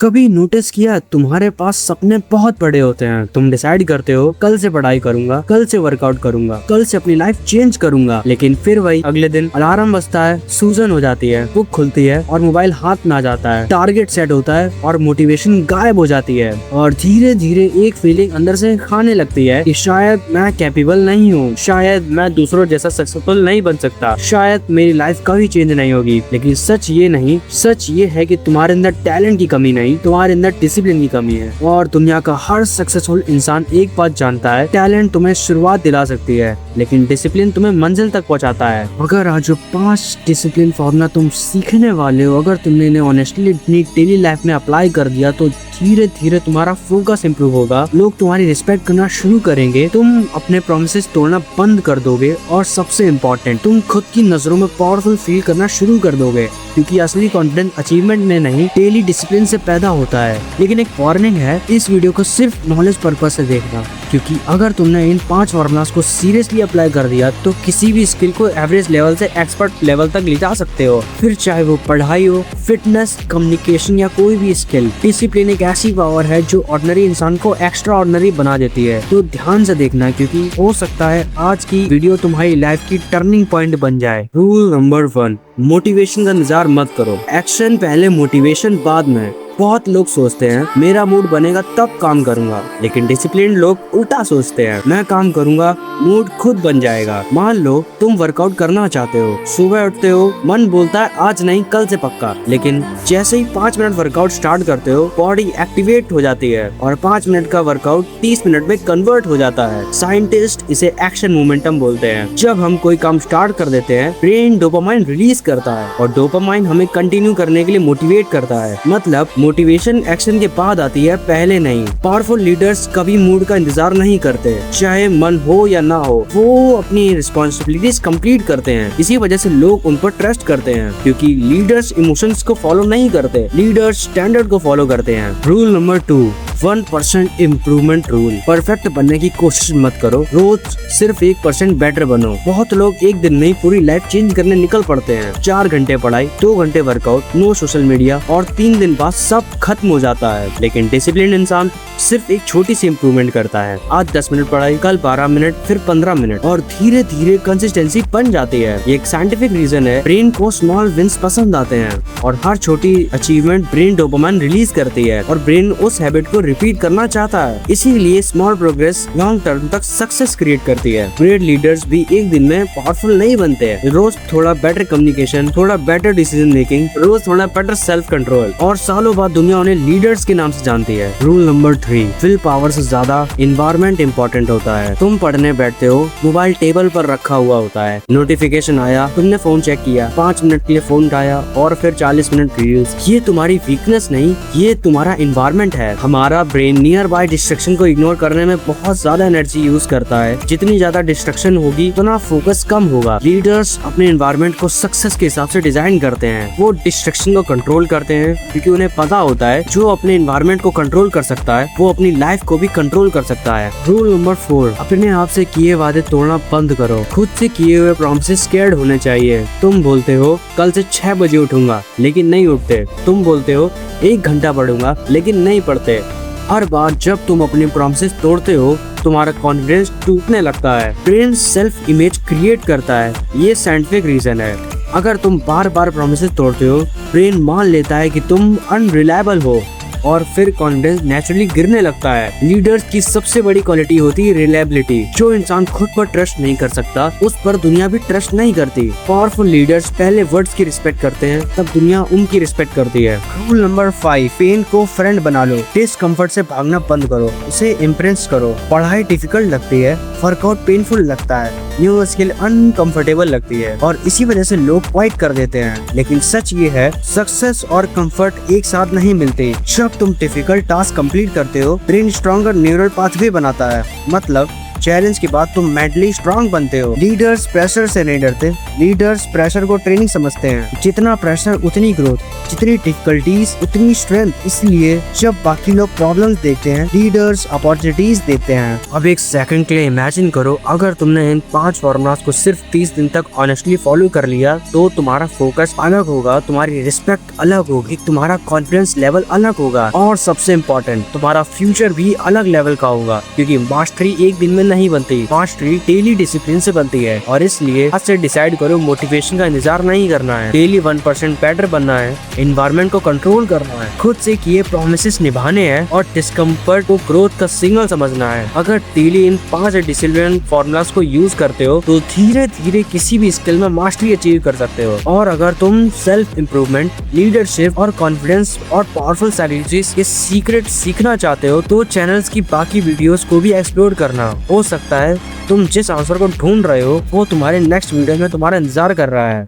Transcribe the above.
कभी नोटिस किया तुम्हारे पास सपने बहुत बड़े होते हैं। तुम डिसाइड करते हो कल से पढ़ाई करूंगा, कल से वर्कआउट करूंगा, कल से अपनी लाइफ चेंज करूंगा, लेकिन फिर वही अगले दिन अलार्म बजता है, सूजन हो जाती है, बुक खुलती है और मोबाइल हाथ में आ जाता है, टारगेट सेट होता है और मोटिवेशन गायब हो जाती है और धीरे धीरे एक फीलिंग अंदर से खाने लगती है कि शायद मैं कैपेबल नहीं हूँ, शायद मैं दूसरों जैसा सक्सेसफुल नहीं बन सकता, शायद मेरी लाइफ कभी चेंज नहीं होगी। लेकिन सच ये नहीं, सच ये है कि तुम्हारे अंदर टैलेंट की कमी नहीं, तुम्हारे अंदर डिसिप्लिन की कमी है। और दुनिया का हर सक्सेसफुल इंसान एक बात जानता है, टैलेंट तुम्हें शुरुआत दिला सकती है लेकिन डिसिप्लिन तुम्हें मंजिल तक पहुंचाता है। अगर आज जो 5 डिसिप्लिन फॉर्मूला तुम सीखने वाले हो, अगर तुमने इन्हें ऑनेस्टली अपनी डेली लाइफ में अप्लाई कर दिया तो धीरे धीरे तुम्हारा फोकस इंप्रूव होगा, लोग तुम्हारी रिस्पेक्ट करना शुरू करेंगे, तुम अपने प्रोमिसेस तोड़ना बंद कर दोगे और सबसे इम्पोर्टेंट, तुम खुद की नजरों में पावरफुल फील करना शुरू कर दोगे। क्योंकि असली कॉन्फिडेंस अचीवमेंट में नहीं, डेली डिसिप्लिन से पैदा होता है। लेकिन एक वार्निंग है, इस वीडियो को सिर्फ नॉलेज पर्पस से देखना, क्योंकि अगर तुमने इन 5 फॉर्मूलास को सीरियसली अप्लाई कर दिया तो किसी भी स्किल को एवरेज लेवल से एक्सपर्ट लेवल तक ले जा सकते हो। फिर चाहे वो पढ़ाई हो, फिटनेस, कम्युनिकेशन या कोई भी स्किल। डिसिप्लिन एक ऐसी पावर है जो ऑर्डिनरी इंसान को एक्स्ट्रा ऑर्डिनरी बना देती है। तो ध्यान से देखना, क्योंकि हो सकता है आज की वीडियो तुम्हारी लाइफ की टर्निंग पॉइंट बन जाए। रूल नंबर 1, मोटिवेशन का इंतजार मत करो, एक्शन पहले, मोटिवेशन बाद में। बहुत लोग सोचते हैं मेरा मूड बनेगा तब काम करूंगा, लेकिन डिसिप्लिन लोग उल्टा सोचते हैं, मैं काम करूंगा मूड खुद बन जाएगा। मान लो तुम वर्कआउट करना चाहते हो, सुबह उठते हो, मन बोलता है आज नहीं कल से पक्का, लेकिन जैसे ही 5 मिनट वर्कआउट स्टार्ट करते हो बॉडी एक्टिवेट हो जाती है और 5 मिनट का वर्कआउट 30 मिनट में कन्वर्ट हो जाता है। साइंटिस्ट इसे एक्शन मोमेंटम बोलते हैं। जब हम कोई काम स्टार्ट कर देते हैं ब्रेन डोपामाइन रिलीज करता है और डोपामाइन हमें कंटिन्यू करने के लिए मोटिवेट करता है। मतलब मोटिवेशन एक्शन के बाद आती है, पहले नहीं। पावरफुल लीडर्स कभी मूड का इंतजार नहीं करते, चाहे मन हो या ना हो, वो अपनी रिस्पॉन्सिबिलिटीज कंप्लीट करते हैं। इसी वजह से लोग उन पर ट्रस्ट करते हैं, क्योंकि लीडर्स इमोशंस को फॉलो नहीं करते, लीडर्स स्टैंडर्ड को फॉलो करते हैं। Rule number 2, 1% improvement rule. Perfect बनने की कोशिश मत करो, रोज सिर्फ 1% बेटर बनो। बहुत लोग एक दिन में ही पूरी लाइफ चेंज करने निकल पड़ते हैं। 4 घंटे पढ़ाई, 2 घंटे वर्कआउट, नो सोशल मीडिया और 3 दिन बाद सब खत्म हो जाता है। लेकिन डिसिप्लिन इंसान सिर्फ एक छोटी सी इम्प्रूवमेंट करता है। आज 10 मिनट पढ़ाई, कल 12 मिनट, फिर 15 मिनट और धीरे धीरे कंसिस्टेंसी बन जाती है। ये एक साइंटिफिक रीजन है, ब्रेन को स्मॉल विंस पसंद आते हैं और हर छोटी अचीवमेंट ब्रेन डोपामाइन रिलीज करती है और ब्रेन उस हैबिट को रिपीट करना चाहता है। इसीलिए स्मॉल प्रोग्रेस लॉन्ग टर्म तक सक्सेस क्रिएट करती है। ग्रेट लीडर्स भी एक दिन में पावरफुल नहीं बनते। रोज थोड़ा बेटर कम्युनिकेशन, थोड़ा बेटर डिसीजन मेकिंग, रोज थोड़ा बेटर सेल्फ कंट्रोल और सालों बाद दुनिया उन्हें लीडर्स के नाम से जानती है। रूल नंबर 3, विल पावर से ज्यादा एनवायरनमेंट इम्पोर्टेंट होता है। तुम पढ़ने बैठते हो, मोबाइल टेबल पर रखा हुआ होता है, नोटिफिकेशन आया, तुमने फोन चेक किया, 5 मिनट के लिए फोन उठाया और फिर 40 मिनट रील्स। ये तुम्हारी वीकनेस नहीं, ये तुम्हारा एनवायरनमेंट है। हमारा ब्रेन नियर बाय डिस्ट्रक्शन को इग्नोर करने में बहुत ज्यादा एनर्जी यूज करता है। जितनी ज्यादा डिस्ट्रक्शन होगी उतना फोकस कम होगा। लीडर्स अपने एनवायरनमेंट को सक्सेस के हिसाब से डिजाइन करते हैं। वो डिस्ट्रक्शन को कंट्रोल करते हैं क्योंकि उन्हें पता होता है जो अपने एनवायरनमेंट को कंट्रोल कर सकता है वो अपनी लाइफ को भी कंट्रोल कर सकता है। रूल नंबर 4, अपने आप से किए वादे तोड़ना बंद करो। खुद से किए हुए प्रॉमिसेस स्केयर्ड होने चाहिए। तुम बोलते हो कल से 6 बजे उठूंगा, लेकिन नहीं उठते। तुम बोलते हो 1 घंटा पढ़ूंगा, लेकिन नहीं पढ़ते। हर बार जब तुम अपनी प्रॉमिसेस तोड़ते हो तुम्हारा कॉन्फिडेंस टूटने लगता है। ब्रेन सेल्फ इमेज क्रिएट करता है, ये साइंटिफिक रीजन है। अगर तुम बार बार प्रॉमिसेस तोड़ते हो ब्रेन मान लेता है कि तुम अनरिलायबल हो और फिर कॉन्फिडेंस नेचुरली गिरने लगता है। लीडर्स की सबसे बड़ी क्वालिटी होती है रिलायबिलिटी। जो इंसान खुद पर ट्रस्ट नहीं कर सकता उस पर दुनिया भी ट्रस्ट नहीं करती। पावरफुल लीडर्स पहले वर्ड्स की रिस्पेक्ट करते हैं, तब दुनिया उनकी रिस्पेक्ट करती है। रूल नंबर 5, पेन को फ्रेंड बना लो। डिस्कम्फर्ट से भागना बंद करो, उसे इम्प्रेस करो। पढ़ाई डिफिकल्ट लगती है, वर्कआउट पेनफुल लगता है, न्यू स्किल अनकंफर्टेबल लगती है और इसी वजह से लोग क्वाइट कर देते हैं। लेकिन सच ये है, सक्सेस और कंफर्ट एक साथ नहीं मिलते। जब तुम डिफिकल्ट टास्क कंप्लीट करते हो ब्रेन स्ट्रॉन्गर न्यूरल पाथवे बनाता है। मतलब चैलेंज के बाद तुम मेंटली स्ट्रांग बनते हो। लीडर्स प्रेशर से नहीं डरते, लीडर्स प्रेशर को ट्रेनिंग समझते हैं। जितना प्रेशर उतनी ग्रोथ, जितनी डिफिकल्टीज उतनी स्ट्रेंथ। इसलिए जब बाकी लोग प्रॉब्लम्स देखते हैं, लीडर्स अपॉर्चुनिटीज देखते हैं। अब एक सेकंड के लिए इमेजिन करो, अगर तुमने इन 5 फॉर्मूलाज को सिर्फ 30 दिन तक ऑनेस्टली फॉलो कर लिया तो तुम्हारा फोकस अलग होगा, तुम्हारी रिस्पेक्ट अलग होगी, तुम्हारा कॉन्फिडेंस लेवल अलग होगा और सबसे इम्पोर्टेंट तुम्हारा फ्यूचर भी अलग लेवल का होगा। क्योंकि मास्टरी एक दिन में नहीं बनती, मास्टरी डेली डिसिप्लिन से बनती है। और इसलिए आज से डिसाइड करो, मोटिवेशन का इंतजार नहीं करना है, डेली 1% बेटर बनना है, एनवायरनमेंट को कंट्रोल करना है, खुद से किए प्रोमिसेस निभाने हैं और डिस्कम्फर्ट को ग्रोथ का सिग्नल समझना है। अगर डेली इन 5 डिसिप्लिन फॉर्मूलाज को यूज करते हो तो धीरे धीरे किसी भी स्किल में मास्टरी अचीव कर सकते हो। और अगर तुम सेल्फ इम्प्रूवमेंट, लीडरशिप और कॉन्फिडेंस और पावरफुल स्ट्रैटेजीज के सीक्रेट सीखना चाहते हो तो चैनल्स की बाकी वीडियोस को भी एक्सप्लोर करना। हो सकता है तुम जिस आंसर को ढूंढ रहे हो वो तुम्हारे नेक्स्ट वीडियो में तुम्हारा इंतजार कर रहा है।